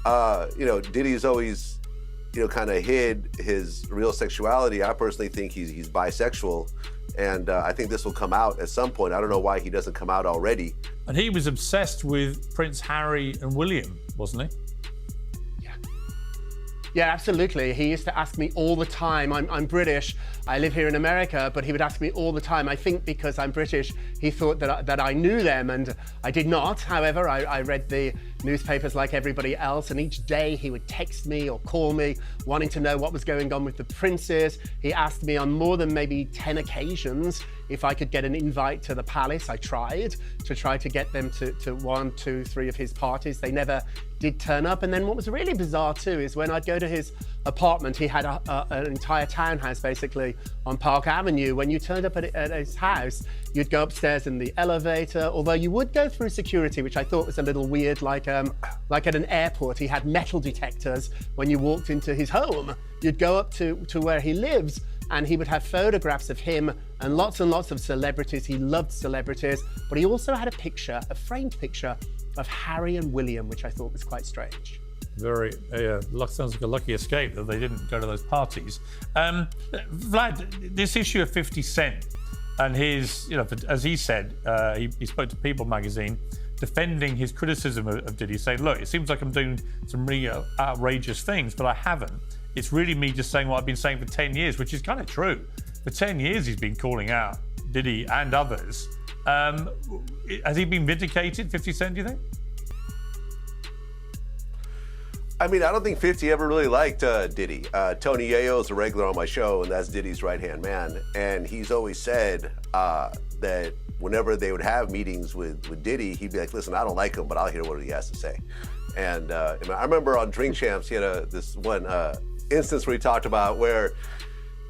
Diddy's always, kind of hid his real sexuality. I personally think he's bisexual, and I think this will come out at some point. I don't know why he doesn't come out already. And he was obsessed with Prince Harry and William, wasn't he? Yeah, absolutely. He used to ask me all the time. I'm British. I live here in America, but he would ask me all the time. I think because I'm British, he thought that I knew them, and I did not. However, I read the newspapers like everybody else, and each day he would text me or call me, wanting to know what was going on with the princes. He asked me on more than maybe 10 occasions if I could get an invite to the palace. I tried to get them to 1, 2, 3 of his parties. They never did turn up. And then what was really bizarre too is when I'd go to his apartment, he had an entire townhouse basically on Park Avenue. When you turned up at his house, you'd go upstairs in the elevator, although you would go through security, which I thought was a little weird, like at an airport. He had metal detectors when you walked into his home. You'd go up to where he lives, and he would have photographs of him and lots of celebrities. He loved celebrities, but he also had a framed picture of Harry and William, which I thought was quite strange. Sounds like a lucky escape that they didn't go to those parties. Vlad, this issue of 50 Cent and his, as he said, he spoke to People magazine, defending his criticism of Diddy, saying, look, it seems like I'm doing some really outrageous things, but I haven't. It's really me just saying what I've been saying for 10 years, which is kind of true. For 10 years, he's been calling out Diddy and others. Has he been vindicated, 50 Cent, do you think? I mean, I don't think 50 ever really liked Diddy. Tony Yayo is a regular on my show, and that's Diddy's right-hand man. And he's always said that whenever they would have meetings with Diddy, he'd be like, listen, I don't like him, but I'll hear what he has to say. And I remember on Drink Champs, he had this one instance where he talked about where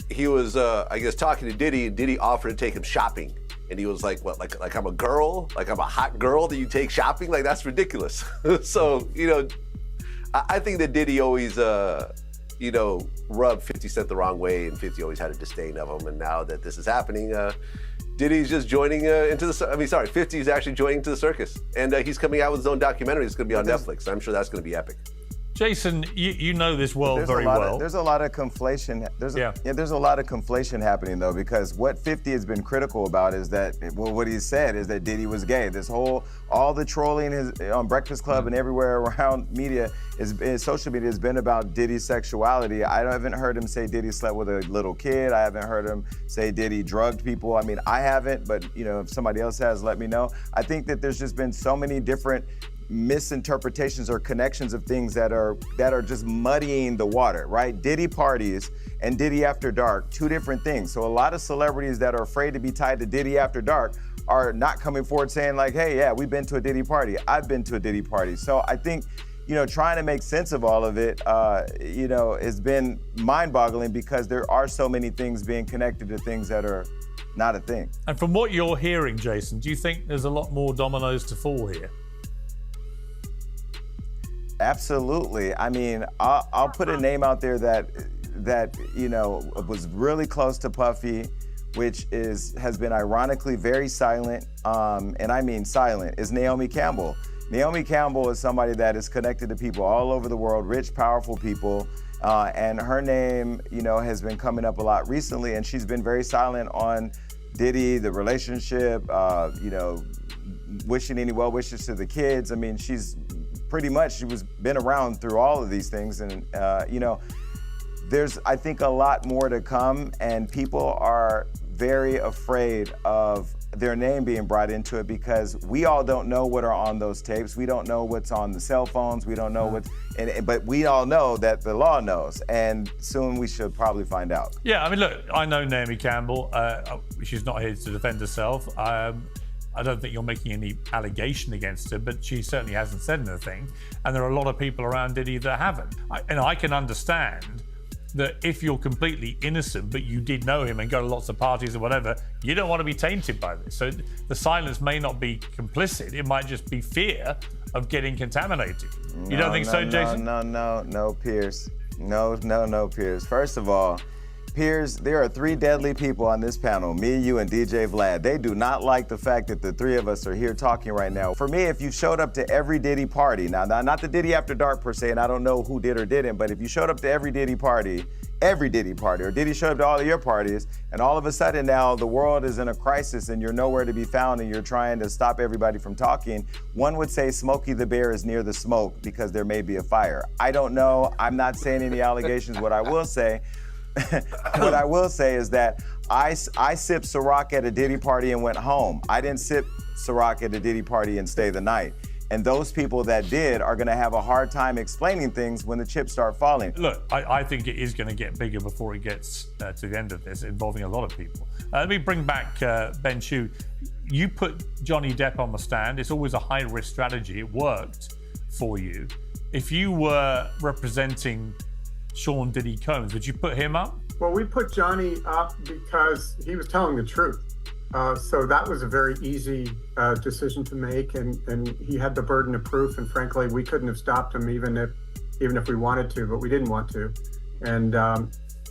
he was, I guess, talking to Diddy, and Diddy offered to take him shopping. And he was like, what, like I'm a girl? Like I'm a hot girl that you take shopping? Like, that's ridiculous. So, I think that Diddy always, rubbed 50 Cent the wrong way, and 50 always had a disdain of him. And now that this is happening, Diddy's just joining 50 is actually joining to the circus. And he's coming out with his own documentary. It's going to be on Netflix. I'm sure that's going to be epic. Jason, you know this world very well. There's a lot of conflation. There's a lot of conflation happening though, because what 50 has been critical about is that, what he said is that Diddy was gay. All the trolling on Breakfast Club and everywhere around social media has been about Diddy's sexuality. I haven't heard him say Diddy slept with a little kid. I haven't heard him say Diddy drugged people. I mean, I haven't, but if somebody else has, let me know. I think that there's just been so many different misinterpretations or connections of things that are just muddying the water, right? Diddy parties and Diddy After Dark, two different things. So a lot of celebrities that are afraid to be tied to Diddy After Dark are not coming forward saying like, hey, yeah, we've been to a Diddy party. I've been to a Diddy party. So I think, trying to make sense of all of it, has been mind-boggling because there are so many things being connected to things that are not a thing. And from what you're hearing, Jason, do you think there's a lot more dominoes to fall here? Absolutely. I mean, I'll put a name out there that was really close to Puffy, which has been ironically very silent, and I mean silent, is Naomi Campbell. Naomi Campbell is somebody that is connected to people all over the world, rich, powerful people, and her name, has been coming up a lot recently, and she's been very silent on Diddy, the relationship, wishing any well wishes to the kids. I mean, she's been around through all of these things, and there's, I think, a lot more to come, and people are very afraid of their name being brought into it because we all don't know what are on those tapes. We don't know what's on the cell phones. We don't know but we all know that the law knows, and soon we should probably find out. Yeah, I mean, look, I know Naomi Campbell. She's not here to defend herself. I don't think you're making any allegation against her, but she certainly hasn't said anything. And there are a lot of people around Diddy that haven't. And I can understand that if you're completely innocent, but you did know him and go to lots of parties or whatever, you don't want to be tainted by this. So the silence may not be complicit. It might just be fear of getting contaminated. You don't think so, Jason? No, Piers. No, Piers. First of all, Piers, there are 3 deadly people on this panel, me, you, and DJ Vlad. They do not like the fact that the 3 of us are here talking right now. For me, if you showed up to every Diddy party, now not the Diddy After Dark per se, and I don't know who did or didn't, but if you showed up to every Diddy party, or Diddy showed up to all of your parties, and all of a sudden now the world is in a crisis and you're nowhere to be found and you're trying to stop everybody from talking, one would say Smokey the Bear is near the smoke because there may be a fire. I don't know. I'm not saying any allegations. What I will say is that I sipped Ciroc at a Diddy party and went home. I didn't sip Ciroc at a Diddy party and stay the night. And those people that did are going to have a hard time explaining things when the chips start falling. Look, I think it is going to get bigger before it gets to the end of this, involving a lot of people. Let me bring back Ben Chu. You put Johnny Depp on the stand. It's always a high-risk strategy. It worked for you. If you were representing Sean Diddy Combs, would you put him up? Well, we put Johnny up because he was telling the truth. So that was a very easy decision to make, and he had the burden of proof. And frankly, we couldn't have stopped him even if we wanted to, but we didn't want to. And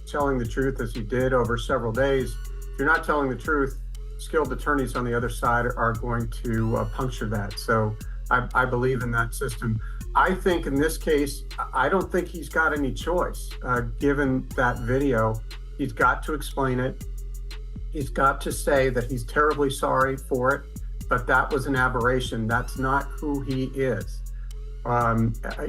telling the truth as he did over several days, if you're not telling the truth, skilled attorneys on the other side are going to puncture that. So I believe in that system. I think in this case, I don't think he's got any choice. Given that video, he's got to explain it. He's got to say that he's terribly sorry for it, but that was an aberration. That's not who he is.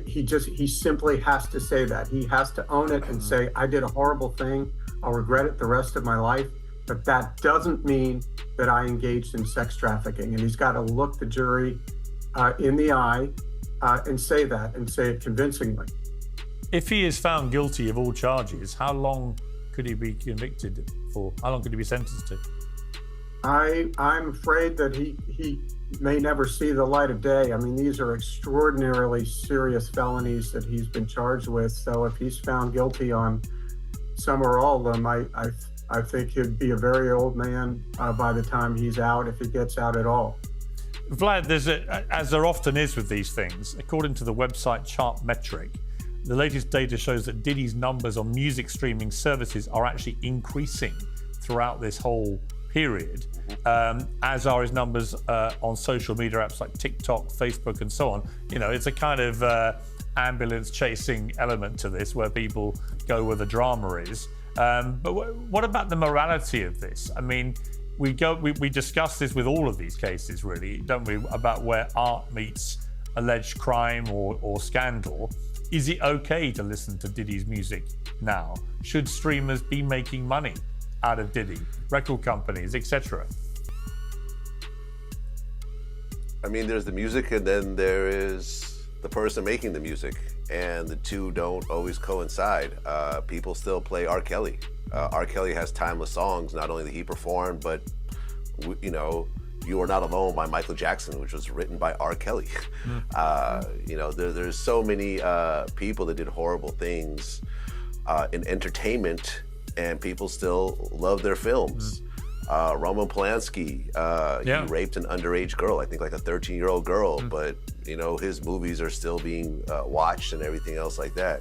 He simply has to say that. He has to own it and say, I did a horrible thing. I'll regret it the rest of my life, but that doesn't mean that I engaged in sex trafficking. And he's got to look the jury in the eye and say that, and say it convincingly. If he is found guilty of all charges, how long could he be convicted for? How long could he be sentenced to? I'm afraid that he may never see the light of day. I mean, these are extraordinarily serious felonies that he's been charged with. So if he's found guilty on some or all of them, I think he'd be a very old man by the time he's out, if he gets out at all. Vlad, as there often is with these things, according to the website Chartmetric, the latest data shows that Diddy's numbers on music streaming services are actually increasing throughout this whole period, as are his numbers on social media apps like TikTok, Facebook, and so on. You know, it's a kind of ambulance chasing element to this, where people go where the drama is. But what about the morality of this? I mean, we discuss this with all of these cases, really, don't we, about where art meets alleged crime or scandal. Is it okay to listen to Diddy's music now? Should streamers be making money out of Diddy, record companies, etc.? I mean, there's the music, and then there is the person making the music, and the two don't always coincide. People still play R. Kelly. R. Kelly has timeless songs, not only that he performed, but You Are Not Alone by Michael Jackson, which was written by R. Kelly. There's so many people that did horrible things in entertainment, and people still love their films. Roman Polanski, he raped an underage girl, I think like a 13-year-old girl, but his movies are still being watched and everything else like that.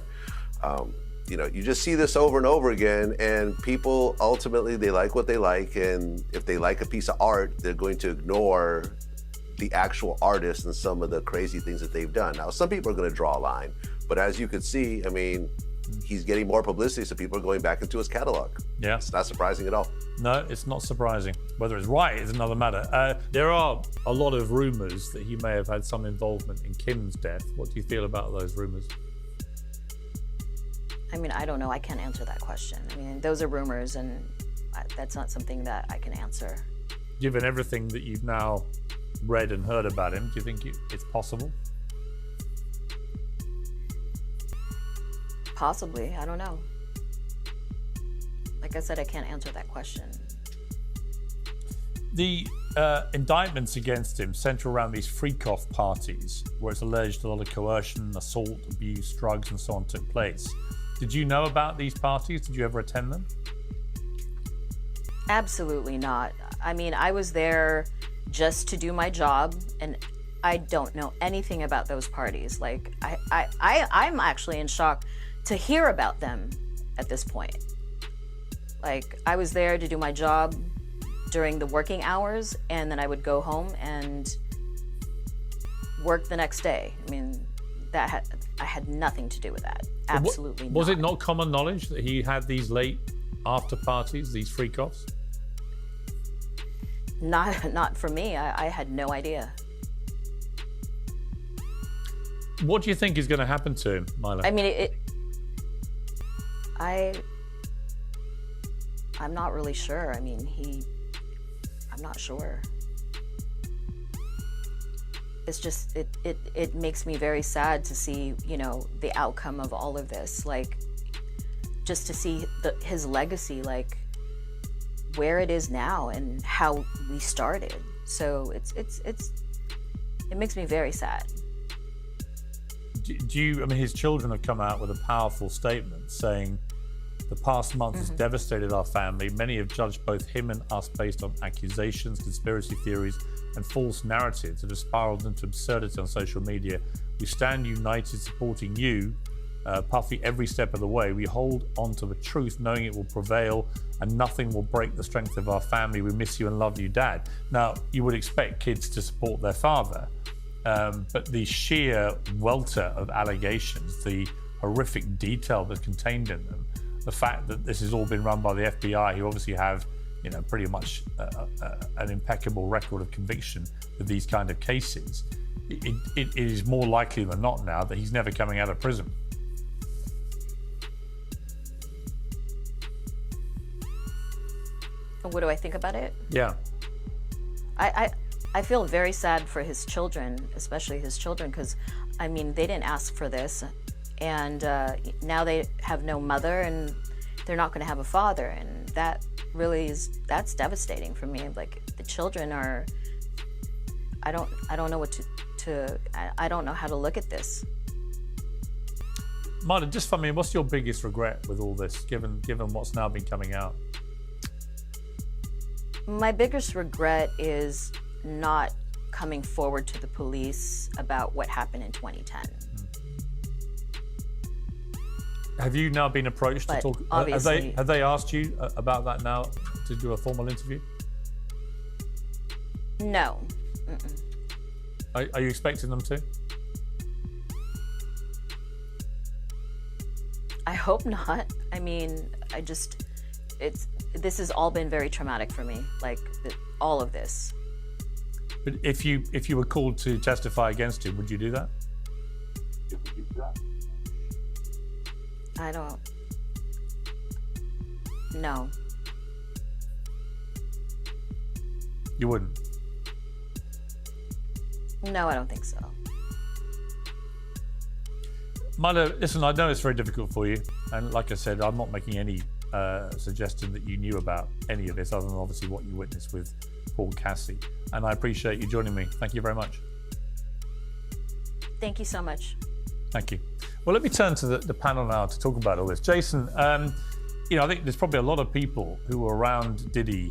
You just see this over and over again, and people ultimately, they like what they like, and if they like a piece of art, they're going to ignore the actual artist and some of the crazy things that they've done. Now, some people are going to draw a line, but as you could see, I mean, he's getting more publicity, so people are going back into his catalog. Yeah. It's not surprising at all. No, it's not surprising. Whether it's right is another matter. There are a lot of rumors that he may have had some involvement in Kim's death. What do you feel about those rumors? I mean, I don't know. I can't answer that question. I mean, those are rumors, and that's not something that I can answer. Given everything that you've now read and heard about him, do you think it's possible? Possibly. I don't know. Like I said, I can't answer that question. The indictments against him center around these freak-off parties, where it's alleged a lot of coercion, assault, abuse, drugs, and so on took place. Did you know about these parties? Did you ever attend them? Absolutely not. I mean, I was there just to do my job, and I don't know anything about those parties. Like, I'm actually in shock to hear about them at this point. Like, I was there to do my job during the working hours, and then I would go home and work the next day. I mean, I had nothing to do with that. Absolutely not. Was it not common knowledge that he had these late after parties, these freak-offs? Not for me. I had no idea. What do you think is going to happen to him, Milo? I mean, I'm not really sure. I mean, I'm not sure. It's just, it makes me very sad to see, you know, the outcome of all of this. Like, just to see his legacy, like, where it is now and how we started. So it makes me very sad. Do you, I mean, his children have come out with a powerful statement saying, the past month has devastated our family. Many have judged both him and us based on accusations, conspiracy theories, and false narratives that have spiraled into absurdity on social media. We stand united supporting you, Puffy, every step of the way. We hold on to the truth, knowing it will prevail and nothing will break the strength of our family. We miss you and love you, Dad. Now, you would expect kids to support their father, but the sheer welter of allegations, the horrific detail that's contained in them, the fact that this has all been run by the FBI, who obviously have, you know, pretty much an impeccable record of conviction with these kind of cases, it is more likely than not now that he's never coming out of prison. What do I think about it? Yeah. I feel very sad for his children, especially his children, because, I mean, they didn't ask for this. And now they have no mother and they're not going to have a father. And that really that's devastating for me. Like, the children are, I don't know what I don't know how to look at this. Marta, just for me, what's your biggest regret with all this, given what's now been coming out? My biggest regret is not coming forward to the police about what happened in 2010. Have you now been approached to talk? Obviously, have they asked you about that now to do a formal interview? No. Are you expecting them to? I hope not. I mean, this has all been very traumatic for me. Like, all of this. But if you were called to testify against him, would you do that? I don't. No. You wouldn't? No, I don't think so. Milo, listen, I know it's very difficult for you. And like I said, I'm not making any suggestion that you knew about any of this, other than obviously what you witnessed with Paul Cassie. And I appreciate you joining me. Thank you very much. Thank you so much. Thank you. Well, let me turn to the panel now to talk about all this. Jason, you know, I think there's probably a lot of people who were around Diddy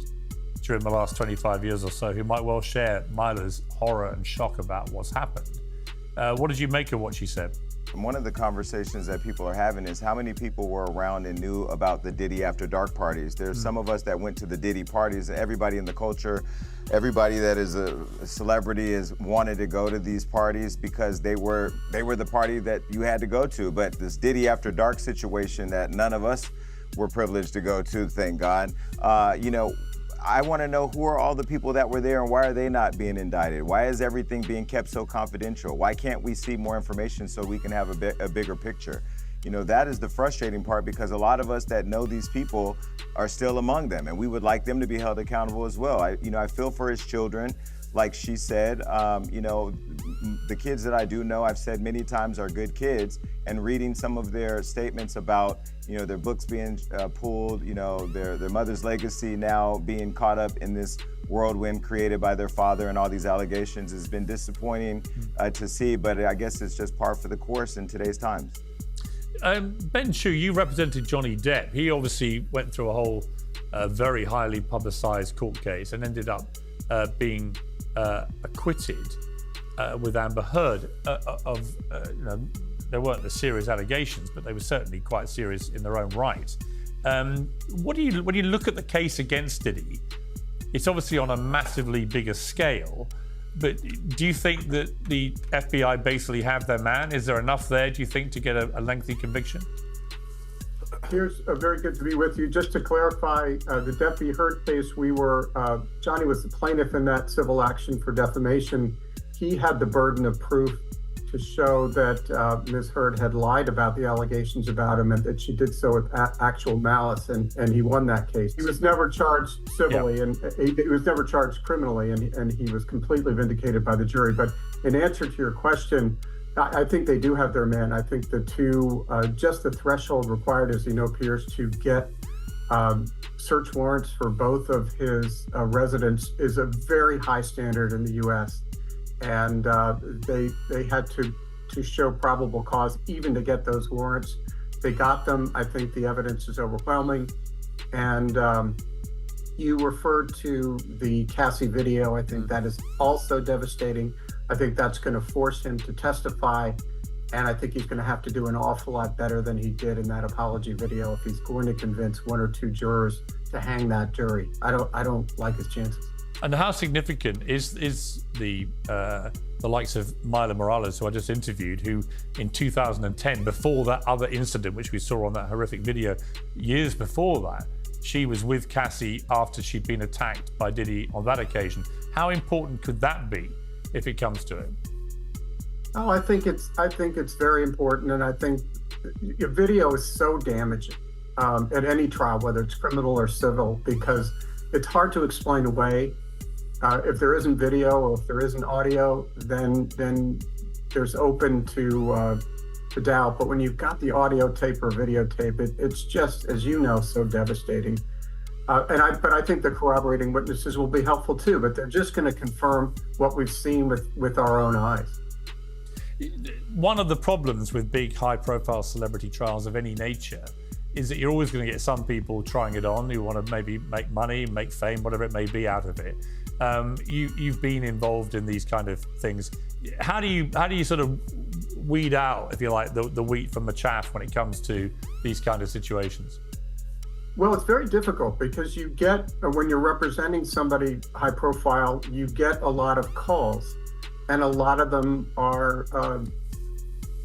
during the last 25 years or so who might well share Milo's horror and shock about what's happened. What did you make of what she said? One of the conversations that people are having is how many people were around and knew about the Diddy After Dark parties. There's some of us that went to the Diddy parties, and everybody in the culture, everybody that is a celebrity has wanted to go to these parties because they were the party that you had to go to. But this Diddy After Dark situation that none of us were privileged to go to, thank God, you know, I want to know who are all the people that were there and why are they not being indicted? Why is everything being kept so confidential? Why can't we see more information so we can have a bigger picture? You know, that is the frustrating part, because a lot of us that know these people are still among them, and we would like them to be held accountable as well. I feel for his children. Like she said, you know, the kids that I do know, I've said many times, are good kids, and reading some of their statements about, you know, their books being pulled, you know, their mother's legacy now being caught up in this whirlwind created by their father and all these allegations has been disappointing to see, but I guess it's just par for the course in today's times. Ben Chu, you represented Johnny Depp. He obviously went through a whole very highly publicized court case and ended up being acquitted with Amber Heard of, you know, there weren't the serious allegations, but they were certainly quite serious in their own right. When you look at the case against Diddy, it's obviously on a massively bigger scale. But do you think that the FBI basically have their man? Is there enough there, do you think, to get a lengthy conviction? Piers, very good to be with you. Just to clarify, the Deputy Heard case, Johnny was the plaintiff in that civil action for defamation. He had the burden of proof to show that Ms. Heard had lied about the allegations about him and that she did so with actual malice, and he won that case. He was never charged civilly, and he was never charged criminally, and he was completely vindicated by the jury. But in answer to your question, I think they do have their man. I think just the threshold required, as you know, Piers, to get search warrants for both of his residents is a very high standard in the U.S. And they had to show probable cause even to get those warrants. They got them. I think the evidence is overwhelming. And you referred to the Cassie video. I think that is also devastating. I think that's going to force him to testify. And I think he's going to have to do an awful lot better than he did in that apology video if he's going to convince one or two jurors to hang that jury. I don't like his chances. And how significant is the likes of Myla Morales, who I just interviewed, who in 2010, before that other incident, which we saw on that horrific video, years before that, she was with Cassie after she'd been attacked by Diddy on that occasion. How important could that be if it comes to it? Oh, I think it's very important, and I think your video is so damaging at any trial, whether it's criminal or civil, because it's hard to explain away. If there isn't video or if there isn't audio, then there's open to doubt. But when you've got the audio tape or videotape, it's just, as you know, so devastating. But I think the corroborating witnesses will be helpful too. But they're just going to confirm what we've seen with our own eyes. One of the problems with big, high-profile celebrity trials of any nature is that you're always going to get some people trying it on who want to maybe make money, make fame, whatever it may be out of it. You've been involved in these kind of things. How do you sort of weed out, if you like, the wheat from the chaff when it comes to these kind of situations? Well, it's very difficult because you get, when you're representing somebody high profile, you get a lot of calls, and a lot of them are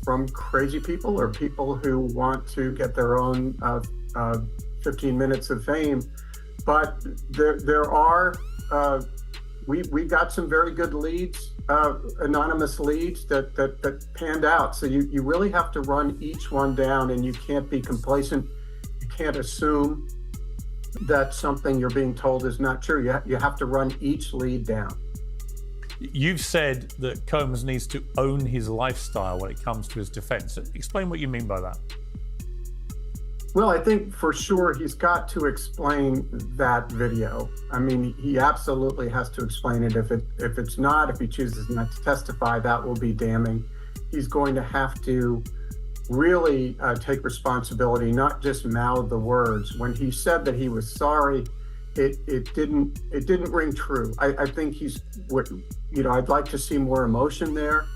from crazy people or people who want to get their own 15 minutes of fame. But there are, we got some very good leads, anonymous leads that panned out. So you really have to run each one down, and you can't be complacent. You can't assume that something you're being told is not true. You have to run each lead down. You've said that Combs needs to own his lifestyle when it comes to his defense. Explain what you mean by that. Well, I think for sure he's got to explain that video. I mean, he absolutely has to explain it. If he chooses not to testify, that will be damning. He's going to have to really take responsibility, not just mouth the words. When he said that he was sorry, it didn't ring true. I think I'd like to see more emotion there.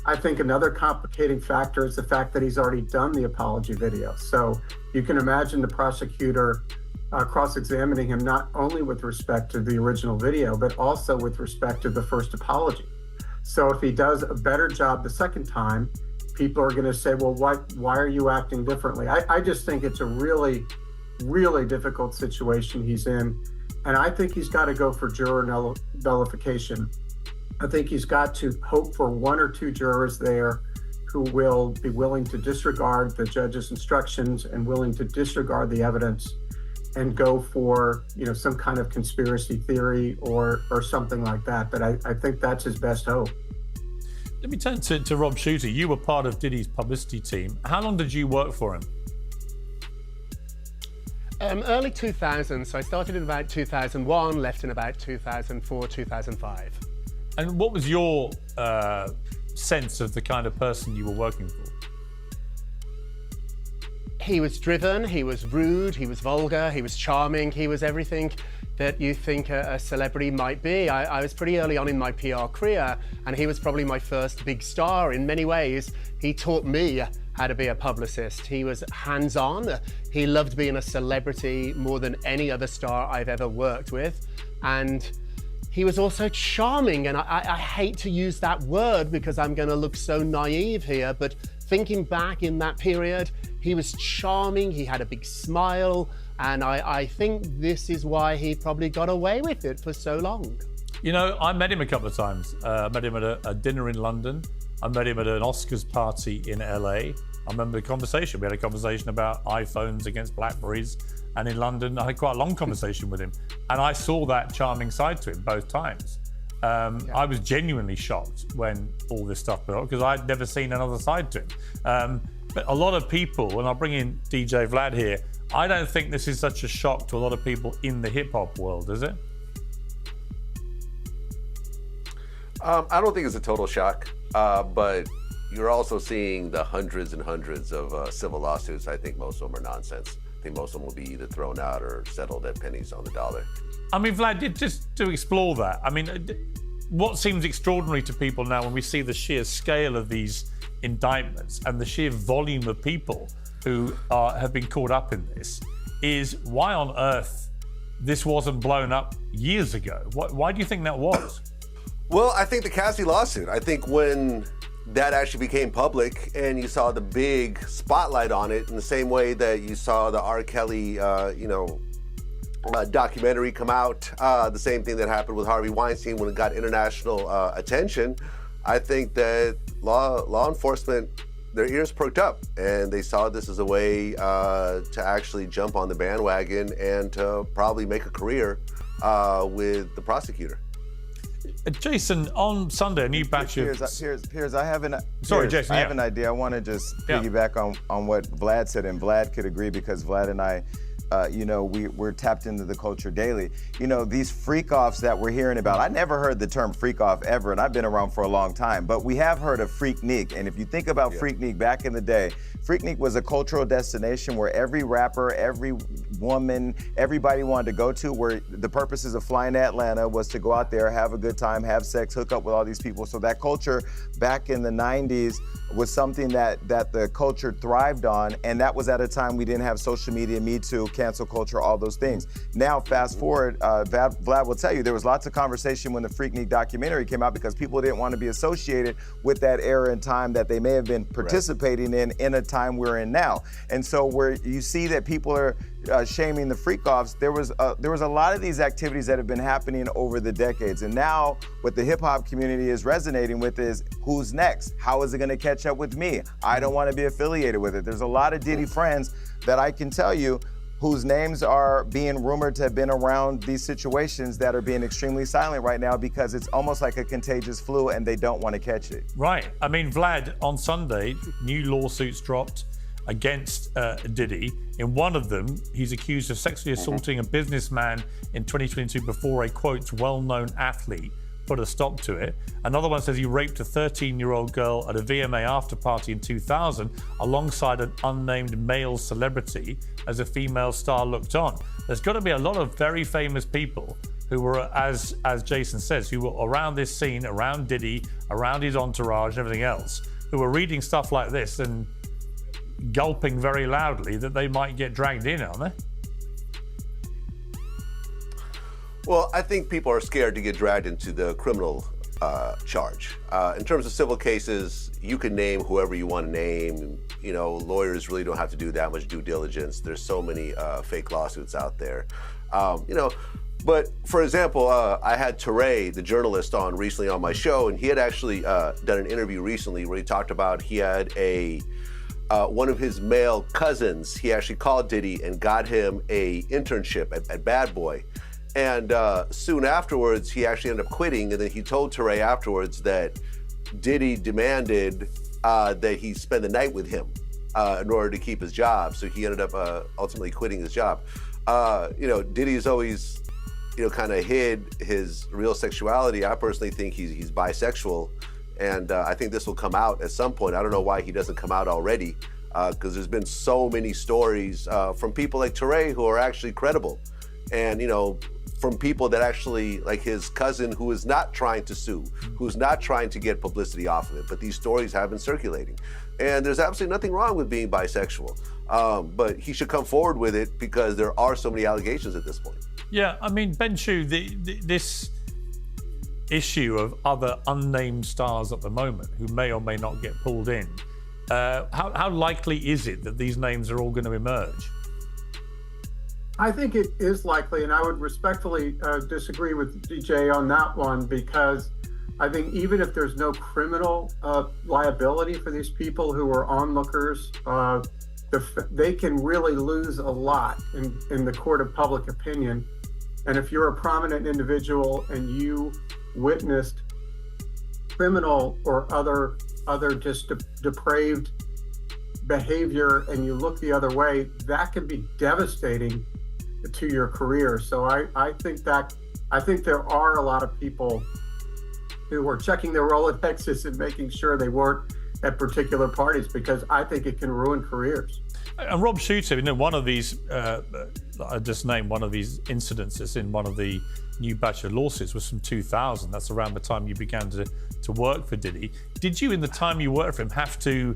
I think another complicating factor is the fact that he's already done the apology video. So you can imagine the prosecutor cross-examining him not only with respect to the original video, but also with respect to the first apology. So if he does a better job the second time, people are going to say, well, why are you acting differently? I just think it's a really, really difficult situation he's in. And I think he's got to go for juror nullification. I think he's got to hope for one or two jurors there who will be willing to disregard the judge's instructions and willing to disregard the evidence and go for, some kind of conspiracy theory or something like that. But I think that's his best hope. Let me turn to Rob Shuter. You were part of Diddy's publicity team. How long did you work for him? Early 2000s. So I started in about 2001, left in about 2004, 2005. And what was your sense of the kind of person you were working for? He was driven, he was rude, he was vulgar, he was charming, he was everything that you think a celebrity might be. I was pretty early on in my PR career, and he was probably my first big star in many ways. He taught me how to be a publicist. He was hands-on. He loved being a celebrity more than any other star I've ever worked with. And he was also charming. And I hate to use that word because I'm going to look so naive here, but thinking back in that period, he was charming. He had a big smile. And I think this is why he probably got away with it for so long. You know, I met him a couple of times. I met him at a dinner in London. I met him at an Oscars party in LA. I remember the conversation. We had a conversation about iPhones against Blackberries. And in London, I had quite a long conversation with him. And I saw that charming side to him both times. I was genuinely shocked when all this stuff blew up because I'd never seen another side to him. But a lot of people, and I'll bring in DJ Vlad here, I don't think this is such a shock to a lot of people in the hip hop world, is it? I don't think it's a total shock, but you're also seeing the hundreds and hundreds of civil lawsuits. I think most of them are nonsense. I think most of them will be either thrown out or settled at pennies on the dollar. I mean, Vlad, just to explore that, I mean, what seems extraordinary to people now when we see the sheer scale of these indictments and the sheer volume of people who have been caught up in this is why on earth this wasn't blown up years ago? Why do you think that was? Well, I think the Cassie lawsuit, I think when that actually became public and you saw the big spotlight on it in the same way that you saw the R. Kelly, documentary come out, the same thing that happened with Harvey Weinstein when it got international attention, I think that law enforcement, their ears perked up and they saw this as a way to actually jump on the bandwagon and to probably make a career with the prosecutor. Jason, on Sunday, a new batch of... Piers, I have an... Sorry, Piers, Jason, I have an idea. I want to just piggyback on what Vlad said, and Vlad could agree because Vlad and I, we're tapped into the culture daily. You know, these freak-offs that we're hearing about, I never heard the term freak-off ever, and I've been around for a long time, but we have heard of Freaknik, and if you think about Freaknik back in the day, Freaknik was a cultural destination where every rapper, every woman, everybody wanted to go to, where the purposes of flying to Atlanta was to go out there, have a good time, have sex, hook up with all these people. So that culture back in the 90s was something that the culture thrived on, and that was at a time we didn't have social media, Me Too, cancel culture, all those things. Now, fast forward, Vlad will tell you, there was lots of conversation when the Freaknik documentary came out because people didn't want to be associated with that era and time that they may have been participating in a time we're in now. And so where you see that people are shaming the freak-offs, there was a lot of these activities that have been happening over the decades. And now what the hip-hop community is resonating with is, who's next? How is it going to catch up with me? I don't want to be affiliated with it. There's a lot of Diddy friends that I can tell you whose names are being rumored to have been around these situations that are being extremely silent right now because it's almost like a contagious flu and they don't want to catch it. Right. I mean, Vlad, on Sunday, new lawsuits dropped against Diddy. In one of them, he's accused of sexually assaulting a businessman in 2022 before a, quote, well-known athlete put a stop to it. Another one says he raped a 13-year-old girl at a VMA after party in 2000 alongside an unnamed male celebrity as a female star looked on. There's got to be a lot of very famous people who were, as Jason says, who were around this scene, around Diddy, around his entourage and everything else, who were reading stuff like this and gulping very loudly that they might get dragged in, aren't they? Well, I think people are scared to get dragged into the criminal charge. In terms of civil cases, you can name whoever you want to name. You know, lawyers really don't have to do that much due diligence. There's so many fake lawsuits out there. But for example, I had Teray, the journalist, on recently on my show, and he had actually done an interview recently where he talked about he had one of his male cousins. He actually called Diddy and got him a internship at Bad Boy. And soon afterwards, he actually ended up quitting, and then he told Teray afterwards that Diddy demanded that he spend the night with him in order to keep his job. So he ended up ultimately quitting his job. Diddy's always, kind of hid his real sexuality. I personally think he's bisexual, and I think this will come out at some point. I don't know why he doesn't come out already, because there's been so many stories from people like Teray who are actually credible, and from people that actually, like his cousin, who is not trying to sue, who's not trying to get publicity off of it, but these stories have been circulating. And there's absolutely nothing wrong with being bisexual. But he should come forward with it because there are so many allegations at this point. Yeah, I mean, Ben Chu, this issue of other unnamed stars at the moment who may or may not get pulled in, how likely is it that these names are all going to emerge? I think it is likely, and I would respectfully disagree with DJ on that one, because I think even if there's no criminal liability for these people who are onlookers, they can really lose a lot in the court of public opinion. And if you're a prominent individual and you witnessed criminal or other just depraved behavior and you look the other way, that can be devastating to your career. So I think there are a lot of people who are checking their Rolodexes and making sure they weren't at particular parties, because I think it can ruin careers. And Rob Shooter, one of these, I just named one of these incidences in one of the new batch of lawsuits was from 2000. That's around the time you began to work for Diddy. Did you, in the time you worked for him, have to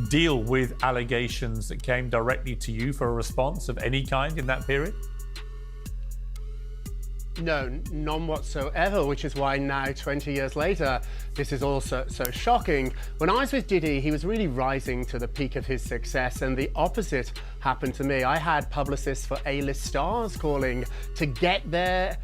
deal with allegations that came directly to you for a response of any kind in that period? No, none whatsoever, which is why now, 20 years later, this is all so shocking. When I was with Diddy, he was really rising to the peak of his success, and the opposite happened to me. I had publicists for A-list stars calling to get their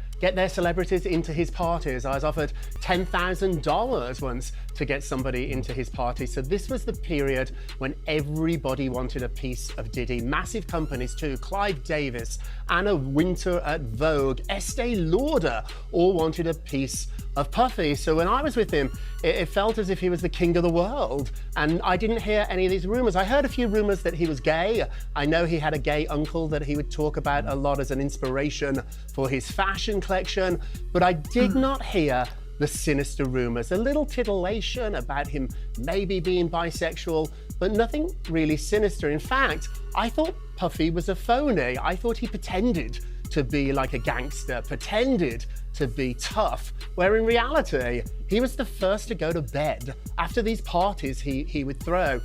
celebrities into his parties. I was offered $10,000 once to get somebody into his party. So this was the period when everybody wanted a piece of Diddy. Massive companies too, Clive Davis, Anna Wintour at Vogue, Estee Lauder, all wanted a piece of Puffy. So when I was with him, it felt as if he was the king of the world. And I didn't hear any of these rumors. I heard a few rumors that he was gay. I know he had a gay uncle that he would talk about a lot as an inspiration for his fashion collection, but I did not hear the sinister rumors. A little titillation about him maybe being bisexual, but nothing really sinister. In fact, I thought Puffy was a phony. I thought he pretended to be like a gangster, pretended to be tough, where in reality, he was the first to go to bed after these parties he would throw.